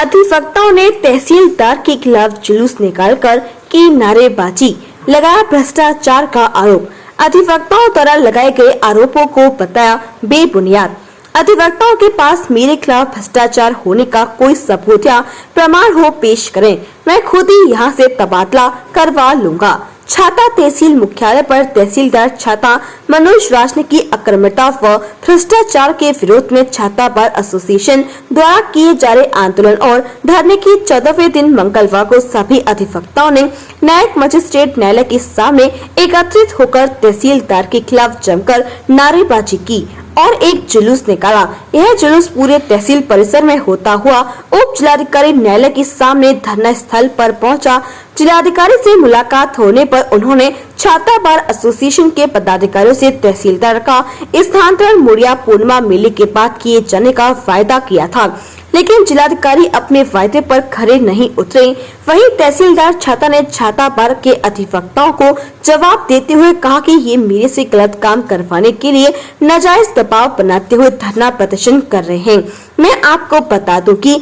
अधिवक्ताओं ने तहसीलदार के खिलाफ जुलूस निकालकर की नारेबाजी, लगाया भ्रष्टाचार का आरोप। अधिवक्ताओं द्वारा लगाए गए आरोपों को बताया बेबुनियाद। अधिवक्ताओं के पास मेरे खिलाफ भ्रष्टाचार होने का कोई सबूत या प्रमाण हो पेश करें, मैं खुद ही यहाँ से तबादला करवा लूंगा। छाता तहसील मुख्यालय पर तहसीलदार छाता मनोज राज ने की आक्रामकता व भ्रष्टाचार के विरोध में छाता बार एसोसिएशन द्वारा किए जा रहे आंदोलन और धरने के 14वें दिन मंगलवार को सभी अधिवक्ताओं ने न्यायिक मजिस्ट्रेट न्यायालय के सामने एकत्रित होकर तहसीलदार के खिलाफ जमकर नारेबाजी की और एक जुलूस निकाला। यह जुलूस पूरे तहसील परिसर में होता हुआ उप जिलाधिकारी न्यायालय के सामने धरना स्थल पर पहुंचा। जिलाधिकारी से मुलाकात होने पर उन्होंने छाता बार एसोसिएशन के पदाधिकारियों से तहसीलदार का स्थानांतरण मुड़िया पूर्णिमा मेले के बाद किए जाने का वायदा किया था, लेकिन जिलाधिकारी अपने वायदे पर खरे नहीं उतरे। वहीं तहसीलदार छाता ने छाता बार के अधिवक्ताओं को जवाब देते हुए कहा कि ये मेरे से गलत काम करवाने के लिए नाजायज दबाव बनाते हुए धरना प्रदर्शन कर रहे हैं। मैं आपको बता दूं कि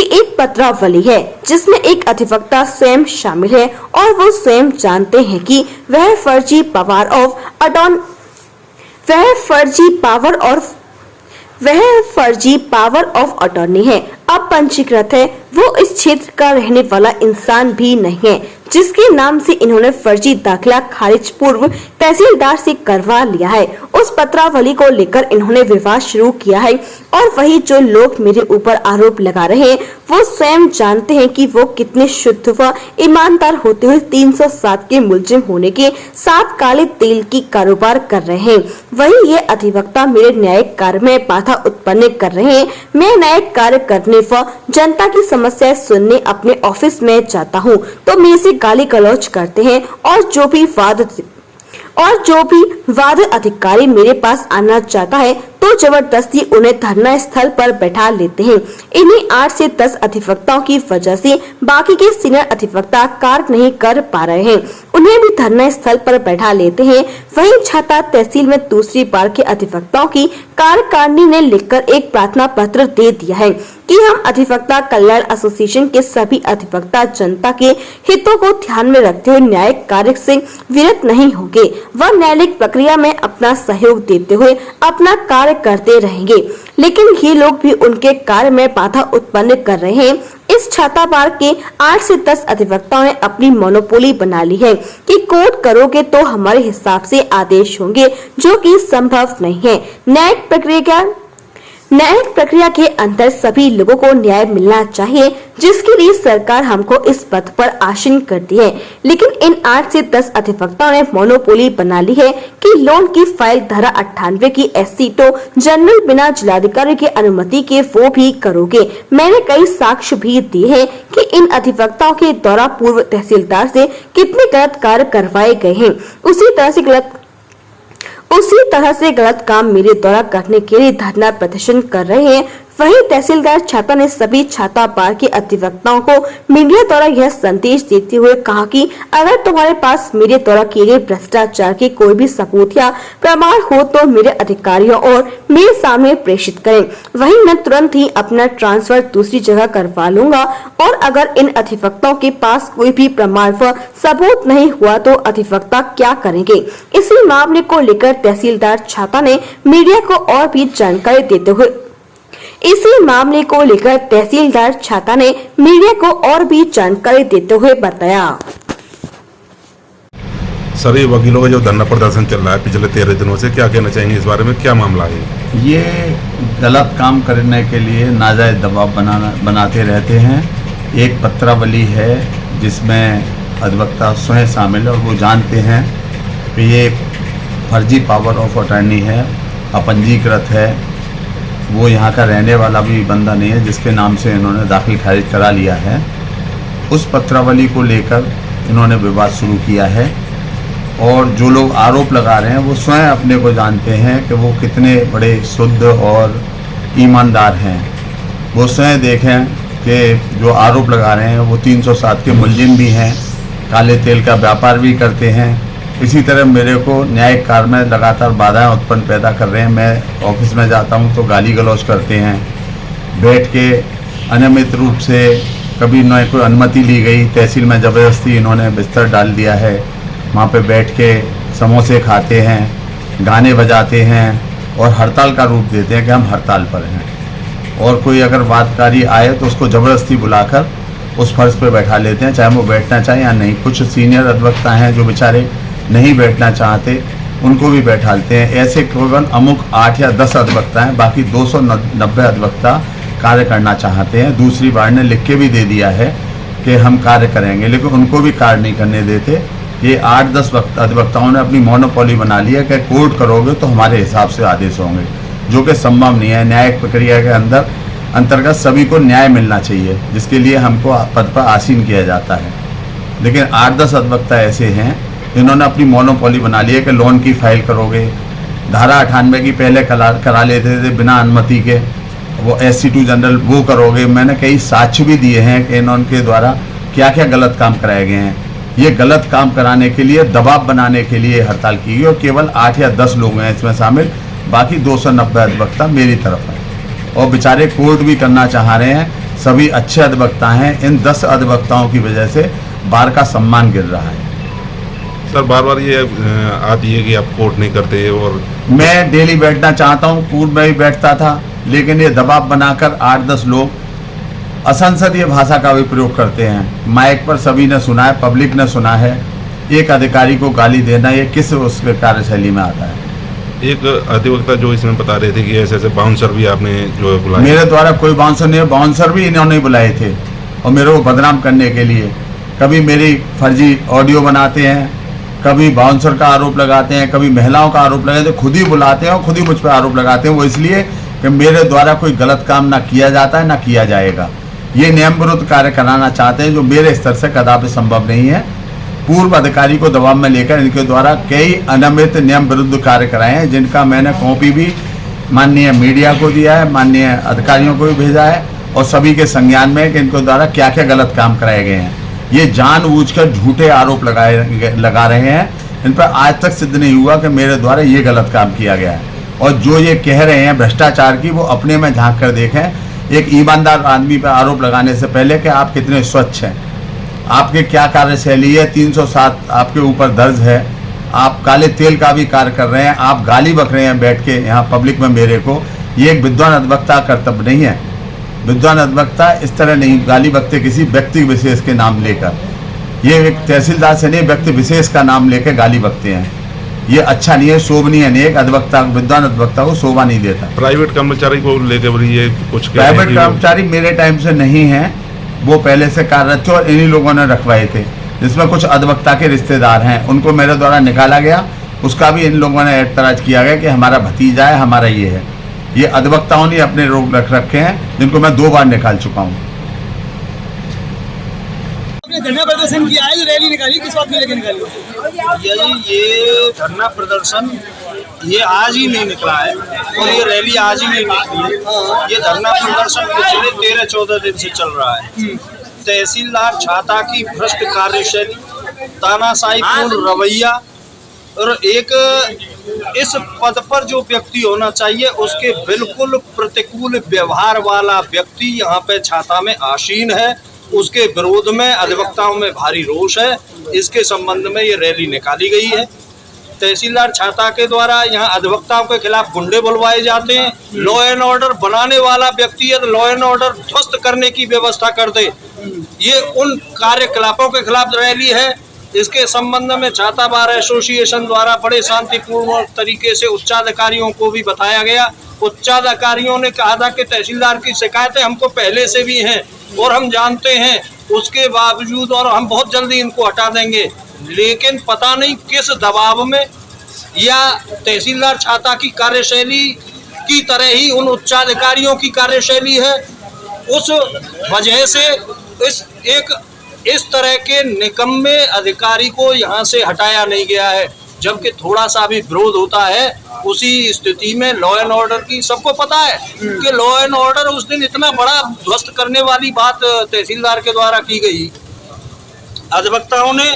एक पत्रावली है जिसमें एक अधिवक्ता स्वयं शामिल है और वो स्वयं जानते हैं कि वह फर्जी पावर ऑफ अटॉर्नी है, अब पंजीकृत है। वो इस क्षेत्र का रहने वाला इंसान भी नहीं है जिसके नाम से इन्होंने फर्जी दाखिला खारिज पूर्व तहसीलदार से करवा लिया है। उस पत्रावली को लेकर इन्होंने विवाद शुरू किया है और वही जो लोग मेरे ऊपर आरोप लगा रहे हैं वो स्वयं जानते हैं कि वो कितने शुद्ध व ईमानदार होते हुए 307 के मुलजिम होने के साथ काले तेल की कारोबार कर रहे हैं। वही ये अधिवक्ता मेरे न्यायिक कार्य में बाधा उत्पन्न कर रहे हैं। मैं न्यायिक कार्य करने व जनता की समस्याएं सुनने अपने ऑफिस में जाता हूँ तो मेरे से गाली गलौज करते हैं और जो भी वाद अधिकारी मेरे पास आना चाहता है तो जबरदस्ती उन्हें धरना स्थल पर बैठा लेते हैं। इन्हीं 8 से 10 अधिवक्ताओं की वजह से बाकी के सीनियर अधिवक्ता कार्य नहीं कर पा रहे हैं, उन्हें भी धरना स्थल पर बैठा लेते हैं। वहीं छाता तहसील में दूसरी बार के अधिवक्ताओं की कार्यकारिणी ने लिखकर एक प्रार्थना पत्र दे दिया है कि हम अधिवक्ता कल्याण एसोसिएशन के सभी अधिवक्ता जनता के हितों को ध्यान में रखते हुए न्यायिक कार्य से विरत नहीं होंगे व न्यायिक प्रक्रिया में अपना सहयोग देते हुए अपना कार्य करते रहेंगे, लेकिन ये लोग भी उनके कार्य में बाधा उत्पन्न कर रहे हैं। इस छाता बार के 8 से 10 अधिवक्ताओं ने अपनी मोनोपोली बना ली है कि कोर्ट करोगे तो हमारे हिसाब से आदेश होंगे, जो कि संभव नहीं है। न्यायिक प्रक्रिया के अंदर सभी लोगों को न्याय मिलना चाहिए, जिसके लिए सरकार हमको इस पद पर आसीन करती है। लेकिन इन 8 से 10 अधिवक्ताओं ने मोनोपोली बना ली है कि लोन की फाइल धारा 98 की SC तो जनरल बिना जिलाधिकारी की अनुमति के वो भी करोगे। मैंने कई साक्ष्य भी दिए हैं कि इन अधिवक्ताओं के द्वारा पूर्व तहसीलदार से कितने गलत कार्य करवाए गए हैं। उसी तरह से गलत काम मेरे द्वारा करने के लिए धरना प्रदर्शन कर रहे हैं। वहीं तहसीलदार छाता ने सभी छाता बार के अधिवक्ताओं को मीडिया द्वारा यह संदेश देते हुए कहा कि अगर तुम्हारे पास मेरे द्वारा किए गए भ्रष्टाचार के कोई भी सबूत या प्रमाण हो तो मेरे अधिकारियों और मेरे सामने प्रेषित करें, वहीं मैं तुरंत ही अपना ट्रांसफर दूसरी जगह करवा लूंगा। और अगर इन अधिवक्ताओं के पास कोई भी प्रमाण व सबूत नहीं हुआ तो अधिवक्ता क्या करेंगे। इसी मामले को लेकर तहसीलदार छाता ने मीडिया को और भी जानकारी देते हुए बताया। सर, ये वकीलों का जो धरना प्रदर्शन चल रहा है पिछले 13 दिनों से, क्या कहना चाहेंगे इस बारे में, क्या मामला है? ये गलत काम करने के लिए नाजायज दबाव बनाते रहते हैं। एक पत्रावली है जिसमें अधिवक्ता स्वयं शामिल है और वो जानते हैं कि ये फर्जी पावर ऑफ अटॉर्नी है, अपंजीकृत है, वो यहाँ का रहने वाला भी बंदा नहीं है जिसके नाम से इन्होंने दाखिल खारिज करा लिया है। उस पत्रावली को लेकर इन्होंने विवाद शुरू किया है और जो लोग आरोप लगा रहे हैं वो स्वयं अपने को जानते हैं कि वो कितने बड़े शुद्ध और ईमानदार हैं। वो स्वयं देखें कि जो आरोप लगा रहे हैं वो 307 के मुलजिम भी हैं, काले तेल का व्यापार भी करते हैं इसी तरह मेरे को न्यायिक कार्य में लगातार बाधाएं उत्पन्न पैदा कर रहे हैं। मैं ऑफिस में जाता हूं तो गाली गलौज करते हैं, बैठ के अनियमित रूप से कभी न कोई अनुमति ली गई, तहसील में ज़बरदस्ती इन्होंने बिस्तर डाल दिया है, वहाँ पे बैठ के समोसे खाते हैं, गाने बजाते हैं और हड़ताल का रूप देते हैं कि हम हड़ताल पर हैं। और कोई अगर बातकारी आए तो उसको ज़बरदस्ती बुलाकर उस फर्श पे बैठा लेते हैं, चाहे वो बैठना चाहे या नहीं। कुछ सीनियर अधिवक्ता हैं जो बेचारे नहीं बैठना चाहते, उनको भी बैठाते हैं। ऐसे केवल अमुक 8 या 10 अधिवक्ता हैं, बाकी 290 अधिवक्ता कार्य करना चाहते हैं। दूसरी बार ने लिख के भी दे दिया है कि हम कार्य करेंगे, लेकिन उनको भी कार्य नहीं करने देते। ये 8-10 अधिवक्ताओं ने अपनी मोनोपोली बना ली है कि कोर्ट करोगे तो हमारे हिसाब से आदेश होंगे, जो कि संभव नहीं है। न्यायिक प्रक्रिया के अंतर्गत सभी को न्याय मिलना चाहिए, जिसके लिए हमको पद पर आसीन किया जाता है। लेकिन 8-10 अधिवक्ता ऐसे हैं, इन्होंने अपनी मोनोपोली बना ली है कि लोन की फाइल करोगे, धारा 98 की पहले करा लेते थे बिना अनुमति के, वो SC2 जनरल वो करोगे। मैंने कई साक्ष्य भी दिए हैं कि इनके द्वारा क्या क्या गलत काम कराए गए हैं। ये गलत काम कराने के लिए, दबाव बनाने के लिए हड़ताल की गई और केवल 8 या 10 लोग हैं इसमें शामिल, बाकी 290 अधिवक्ता मेरी तरफ हैं और बेचारे कोर्ट भी करना चाह रहे हैं। सभी अच्छे अधिवक्ता हैं, इन 10 अधिवक्ताओं की वजह से बार का सम्मान गिर रहा है। सर बार बार ये आती है कि आप कोर्ट नहीं करते, और मैं डेली बैठना चाहता हूँ, पूर्व में भी बैठता था, लेकिन ये दबाव बनाकर 8-10 लोग असंसदीय भाषा का भी प्रयोग करते हैं। माइक पर सभी ने सुना है, पब्लिक ने सुना है। एक अधिकारी को गाली देना ये किस उसके कार्यशैली में आता है? एक अधिवक्ता जो इसमें बता रहे थे कि ऐसे ऐसे बाउंसर भी आपने जो बुलाए। मेरे द्वारा कोई बाउंसर नहीं है, बाउंसर भी इन्होंने बुलाए थे और मेरे को बदनाम करने के लिए। कभी मेरी फर्जी ऑडियो बनाते हैं, कभी बाउंसर का आरोप लगाते हैं, कभी महिलाओं का आरोप लगाते हैं, खुद ही बुलाते हैं और खुद ही मुझ पर आरोप लगाते हैं। वो इसलिए कि मेरे द्वारा कोई गलत काम ना किया जाता है ना किया जाएगा। ये नियम विरुद्ध कार्य कराना चाहते हैं, जो मेरे स्तर से कदापि संभव नहीं है। पूर्व अधिकारी को दबाव में लेकर इनके द्वारा कई अनियमित नियम विरुद्ध कार्य कराए हैं, जिनका मैंने कॉपी भी माननीय मीडिया को दिया है, माननीय अधिकारियों को भी भेजा है और सभी के संज्ञान में कि इनके द्वारा क्या क्या गलत काम कराए गए हैं। ये जानबूझकर झूठे आरोप लगा रहे हैं। इन पर आज तक सिद्ध नहीं हुआ कि मेरे द्वारा ये गलत काम किया गया है। और जो ये कह रहे हैं भ्रष्टाचार की, वो अपने में झांक कर देखें। एक ईमानदार आदमी पर आरोप लगाने से पहले कि आप कितने स्वच्छ हैं, आपके क्या कार्यशैली है, 307 आपके ऊपर दर्ज है, आप काले तेल का भी कार्य कर रहे हैं, आप गाली बक रहे हैं बैठ के यहाँ पब्लिक में मेरे को। ये एक विद्वान अधिवक्ता कर्तव्य नहीं है। विद्वान अधिवक्ता इस तरह नहीं गाली बकते किसी व्यक्ति विशेष के नाम लेकर। ये एक तहसीलदार से नहीं, व्यक्ति विशेष का नाम लेकर गाली बकते हैं। ये अच्छा नहीं है, शोभनीय नहीं है। एक अधिवक्ता, विद्वान अधिवक्ता को शोभा नहीं देता। प्राइवेट कर्मचारी को लेकर ये कुछ प्राइवेट कर्मचारी मेरे टाइम से नहीं है, वो पहले से कार्यरत थे और इन्हीं लोगों ने रखवाए थे, जिसमें कुछ अधिवक्ता के रिश्तेदार हैं, उनको मेरे द्वारा निकाला गया। उसका भी इन लोगों ने एतराज किया गया कि हमारा भतीजा है, हमारा ये है। ये अधिवक्ताओं ने अपने रोक रख रखे हैं, जिनको मैं 2 बार निकाल चुका हूँ। धरना प्रदर्शन किया है, रैली निकाली, किस बात को लेकर निकाली? ये धरना प्रदर्शन ये आज ही नहीं निकला है और ये रैली आज ही नहीं निकली है। ये धरना प्रदर्शन पिछले 13-14 दिन से चल रहा है। तहसीलदार छाता की भ्रष्ट कार्यशैली, तानाशाहीपूर्ण रवैया और एक इस पद पर जो व्यक्ति होना चाहिए उसके बिल्कुल प्रतिकूल व्यवहार वाला व्यक्ति यहाँ पे छाता में आसीन है। उसके विरोध में अधिवक्ताओं में भारी रोष है। इसके संबंध में ये रैली निकाली गई है। तहसीलदार छाता के द्वारा यहाँ अधिवक्ताओं के खिलाफ गुंडे बुलवाए जाते हैं। लॉ एंड ऑर्डर बनाने वाला व्यक्ति है तो लॉ एंड ऑर्डर ध्वस्त करने की व्यवस्था कर दे। ये उन कार्यकलापों के खिलाफ रैली है। इसके संबंध में छाता बार एसोसिएशन द्वारा बड़े शांतिपूर्ण तरीके से उच्चाधिकारियों को भी बताया गया। उच्चाधिकारियों ने कहा था कि तहसीलदार की शिकायतें हमको पहले से भी हैं और हम जानते हैं, उसके बावजूद और हम बहुत जल्दी इनको हटा देंगे। लेकिन पता नहीं किस दबाव में या तहसीलदार छाता की कार्यशैली की तरह ही उन उच्चाधिकारियों की कार्यशैली है, उस वजह से इस तरह के निकम्मे अधिकारी को यहाँ से हटाया नहीं गया है। जबकि थोड़ा सा भी विरोध होता है, उसी स्थिति में लॉ एंड ऑर्डर की सबको पता है कि लॉ एंड ऑर्डर उस दिन इतना बड़ा ध्वस्त करने वाली बात तहसीलदार के द्वारा की गई। अधिवक्ताओं ने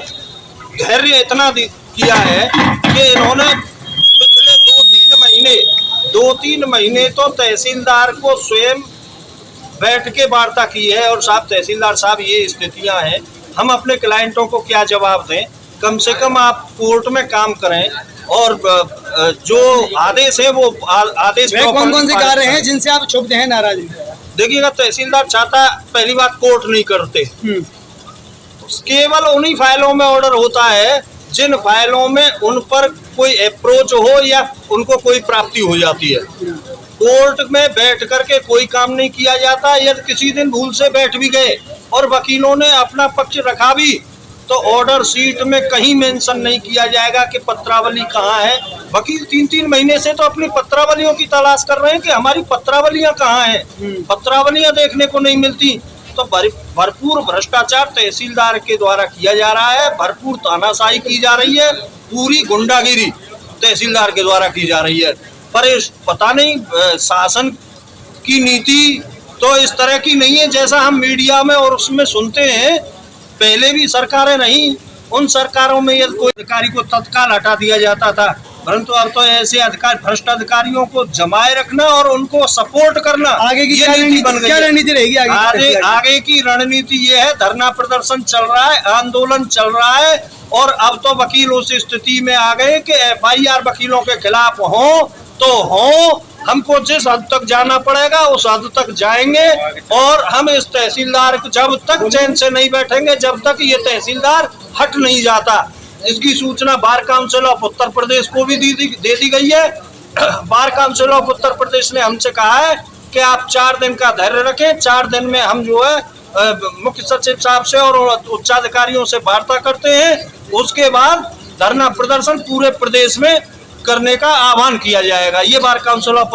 धैर्य इतना किया है कि इन्होंने पिछले 2-3 महीने तो तहसीलदार को स्वयं बैठ के वार्ता की है और साहब तहसीलदार साहब ये स्थितियां हैं, हम अपने क्लाइंटों को क्या जवाब दें, कम से कम आप कोर्ट में काम करें और जो आदेश है वो आदेश कौन कौन से कार्य हैं जिनसे आप क्षुब्ध हैं, नाराज हैं? देखिएगा, तहसीलदार चाहता पहली बात कोर्ट नहीं करते, केवल उन्हीं फाइलों में ऑर्डर होता है जिन फाइलों में उन पर कोई अप्रोच हो या उनको कोई प्राप्ति हो जाती है। कोर्ट में बैठ करके कोई काम नहीं किया जाता। यदि किसी दिन भूल से बैठ भी गए और वकीलों ने अपना पक्ष रखा भी तो ऑर्डर शीट में कहीं मेंशन नहीं किया जाएगा कि पत्रावली कहाँ है। वकील 3-3 महीने से तो अपनी पत्रावलियों की तलाश कर रहे हैं कि हमारी पत्रावलियां कहाँ हैं, पत्रावलियां देखने को नहीं मिलती। तो भरपूर भ्रष्टाचार तहसीलदार के द्वारा किया जा रहा है, भरपूर तानाशाही की जा रही है, पूरी गुंडागिरी तहसीलदार के द्वारा की जा रही है। पर पता नहीं शासन की नीति तो इस तरह की नहीं है जैसा हम मीडिया में और उसमें सुनते हैं। पहले भी सरकारें नहीं, उन सरकारों में यदि कोई अधिकारी को तत्काल हटा दिया जाता था, परंतु अब तो ऐसे भ्रष्ट अधिकारियों को जमाए रखना और उनको सपोर्ट करना आगे की ये नीति बन गई। क्या रणनीति रहेगी आगे की रणनीति ये है, धरना प्रदर्शन चल रहा है, आंदोलन चल रहा है और अब तो वकील उस स्थिति में आ गए कि FIR वकीलों के खिलाफ हो तो हो, हमको जिस हद तक जाना पड़ेगा उस हद तक जाएंगे और हम इस तहसीलदार को जब तक चैन से नहीं बैठेंगे, जब तक ये तहसीलदार हट नहीं जाता। इसकी सूचना bar council of Uttar Pradesh को भी दे दी गई है। Bar council of Uttar Pradesh ने हमसे कहा है कि आप 4 दिन का धैर्य रखें, 4 दिन में हम जो है मुख्य सचिव साहब से और उच्चाधिकारियों से वार्ता करते हैं। उसके बाद धरना प्रदर्शन पूरे प्रदेश में करने का आह्वान किया जाएगा। ये बार काउंसिल ऑफ